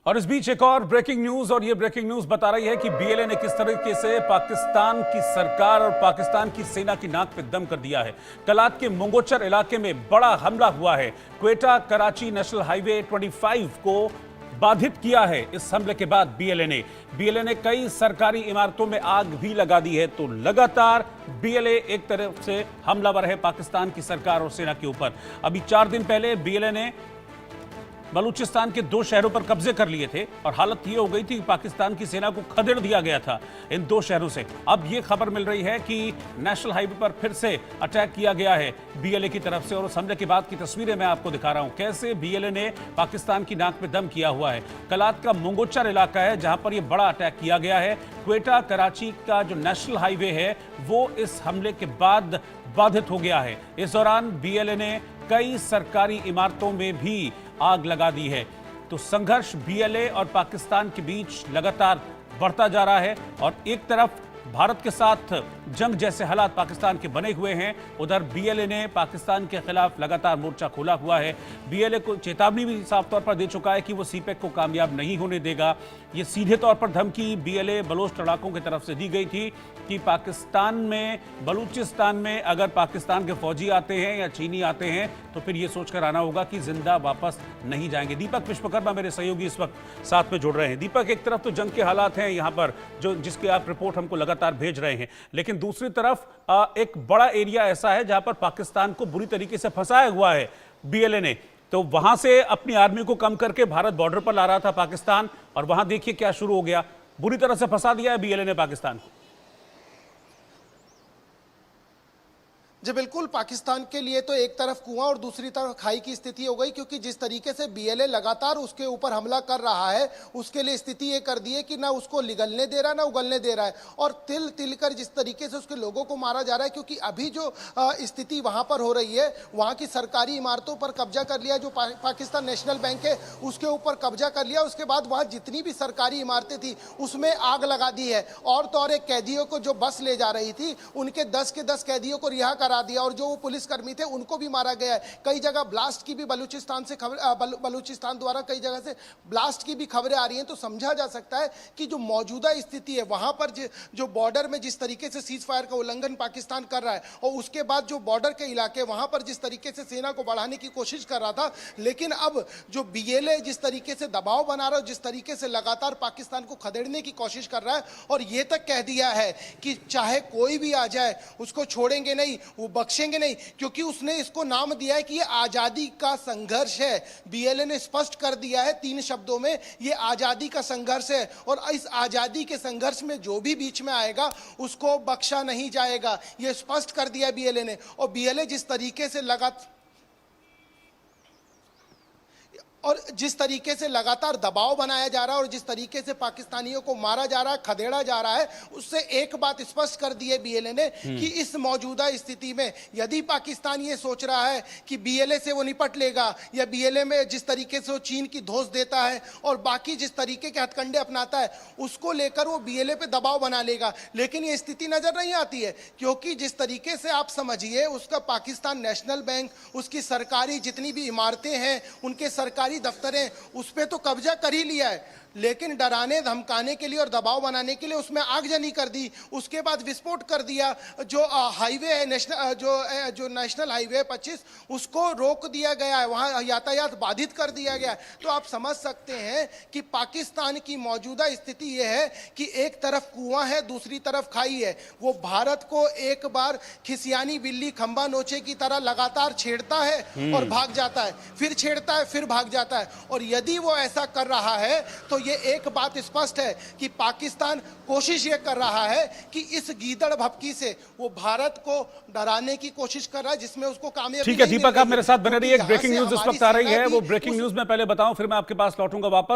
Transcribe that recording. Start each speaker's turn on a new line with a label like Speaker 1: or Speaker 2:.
Speaker 1: और इस बीच एक और ब्रेकिंग न्यूज, और ये ब्रेकिंग न्यूज बता रही है कि बीएलए ने किस तरीके से पाकिस्तान की सरकार और पाकिस्तान की सेना की नाक पे दम कर दिया है। कलात के मुंगोचर इलाके में बड़ा हमला हुआ है। क्वेटा कराची नेशनल हाईवे 25 को बाधित किया है। इस हमले के बाद बीएलए ने कई सरकारी इमारतों में आग भी लगा दी है। तो लगातार बीएलए एक तरफ से हमलावर है पाकिस्तान की सरकार और सेना के ऊपर। अभी 4 दिन पहले बीएलए ने बलूचिस्तान के 2 शहरों पर कब्जे कर लिए थे और हालत ये हो गई थी कि पाकिस्तान की सेना को खदेड़ दिया गया था इन 2 शहरों से। अब ये खबर मिल रही है कि नेशनल हाईवे पर फिर से अटैक किया गया है बीएलए की तरफ से। और उस हमले के बाद की तस्वीरें मैं आपको दिखा रहा हूं, कैसे बीएलए ने पाकिस्तान की नाक में दम किया हुआ है। कलात का मुंगोचर इलाका है जहां पर यह बड़ा अटैक किया गया है। क्वेटा कराची का जो नेशनल हाईवे है वो इस हमले के बाद बाधित हो गया है। इस दौरान बीएलए ने कई सरकारी इमारतों में भी आग लगा दी है। तो संघर्ष बीएलए और पाकिस्तान के बीच लगातार बढ़ता जा रहा है और एक तरफ भारत के साथ जंग जैसे हालात पाकिस्तान के बने हुए हैं, उधर बीएलए ने पाकिस्तान के खिलाफ लगातार मोर्चा खोला हुआ है। बीएलए को चेतावनी भी साफ तौर पर दे चुका है कि वो सीपेक को कामयाब नहीं होने देगा। ये सीधे तौर पर धमकी बीएलए बलोच लड़ाकों की तरफ से दी गई थी कि पाकिस्तान में, बलूचिस्तान में अगर पाकिस्तान के फौजी आते हैं या चीनी आते हैं तो फिर ये सोचकर आना होगा कि जिंदा वापस नहीं जाएंगे। दीपक विश्वकर्मा मेरे सहयोगी इस वक्त साथ में जुड़ रहे हैं। दीपक, एक तरफ तो जंग के हालात हैं यहाँ पर जो जिसके आप रिपोर्ट हमको लगातार भेज रहे हैं, लेकिन दूसरी तरफ एक बड़ा एरिया ऐसा है जहां पर पाकिस्तान को बुरी तरीके से फंसाया हुआ है बीएलए ने। तो वहां से अपनी आर्मी को कम करके भारत बॉर्डर पर ला रहा था पाकिस्तान, और वहां देखिए क्या शुरू हो गया। बुरी तरह से फंसा दिया है बीएलए ने पाकिस्तान को।
Speaker 2: जी बिल्कुल, पाकिस्तान के लिए तो एक तरफ कुआं और दूसरी तरफ खाई की स्थिति हो गई, क्योंकि जिस तरीके से बीएलए लगातार उसके ऊपर हमला कर रहा है उसके लिए स्थिति ये कर दी है कि ना उसको निगलने दे रहा है ना उगलने दे रहा है। और तिल तिल कर जिस तरीके से उसके लोगों को मारा जा रहा है, क्योंकि अभी जो स्थिति वहां पर हो रही है, वहां की सरकारी इमारतों पर कब्जा कर लिया, जो पाकिस्तान नेशनल बैंक है उसके ऊपर कब्जा कर लिया। उसके बाद वहां जितनी भी सरकारी इमारतें थी उसमें आग लगा दी है। और तो और एक कैदियों को जो बस ले जा रही थी उनके 10 के 10 कैदियों को रिहा करा दिया, और जो पुलिसकर्मी थे उनको भी मारा गया है। कई जगह ब्लास्ट की भी बलूचिस्तान से खबर, बलूचिस्तान द्वारा कई जगह से ब्लास्ट की भी खबरें आ रही हैं। तो समझा जा सकता है कि जो मौजूदा स्थिति है वहां पर जो बॉर्डर में जिस तरीके से सीज फायर का उल्लंघन पाकिस्तान कर रहा है, और उसके बाद जो बॉर्डर के इलाके वहां पर जिस तरीके से सेना को बढ़ाने की कोशिश कर रहा था, लेकिन अब जो बीएलए जिस तरीके से दबाव बना रहा है, जिस तरीके से लगातार पाकिस्तान को खदेड़ने की कोशिश कर रहा है, और ये तक कह दिया है कि चाहे कोई भी आ जाए उसको छोड़ेंगे नहीं, वो बख्शेंगे नहीं, क्योंकि उसने इसको नाम दिया है कि ये आजादी का संघर्ष है। बीएलए ने स्पष्ट कर दिया है 3 शब्दों में, ये आजादी का संघर्ष है, और इस आजादी के संघर्ष में जो भी बीच में आएगा उसको बख्शा नहीं जाएगा, ये स्पष्ट कर दिया बीएलए ने। और बीएलए जिस तरीके से लगातार दबाव बनाया जा रहा है और जिस तरीके से पाकिस्तानियों को मारा जा रहा है, खदेड़ा जा रहा है, उससे एक बात स्पष्ट कर दी है बीएलए ने कि इस मौजूदा स्थिति में यदि पाकिस्तान ये सोच रहा है कि बीएलए से वो निपट लेगा, या बीएलए में जिस तरीके से वो चीन की धोस देता है और बाकी जिस तरीके के हथकंडे अपनाता है उसको लेकर वो बीएलए पे दबाव बना लेगा, लेकिन ये स्थिति नजर नहीं आती है। क्योंकि जिस तरीके से आप समझिए, उसका पाकिस्तान नेशनल बैंक, उसकी सरकारी जितनी भी इमारतें हैं, उनके सरकारी दफ्तरें, उस पे तो कब्जा कर ही लिया है, लेकिन डराने धमकाने के लिए और दबाव बनाने के लिए उसमें आगजनी कर दी। उसके बाद विस्फोट कर दिया। जो हाईवे है जो नेशनल हाईवे 25 उसको रोक दिया गया है, वहां यातायात बाधित कर दिया गया है। तो आप समझ सकते हैं कि पाकिस्तान की मौजूदा स्थिति यह है कि एक तरफ कुआं है, दूसरी तरफ खाई है। वो भारत को एक बार खिसियानी बिल्ली खंबा नोचे की तरह लगातार छेड़ता है और भाग जाता है, फिर छेड़ता है, फिर भाग जाता है। और यदि वो ऐसा कर रहा है तो ये एक बात स्पष्ट है कि पाकिस्तान कोशिश ये कर रहा है कि इस गीदड़ भपकी से वो भारत को डराने की कोशिश कर रहा है, जिसमें उसको कामयाबी।
Speaker 1: ठीक है दीपक, आप मेरे साथ बने रहिए। एक ब्रेकिंग न्यूज इस वक्त आ रही है, वो ब्रेकिंग न्यूज मैं पहले बताऊं, फिर मैं आपके पास लौटूंगा वापस।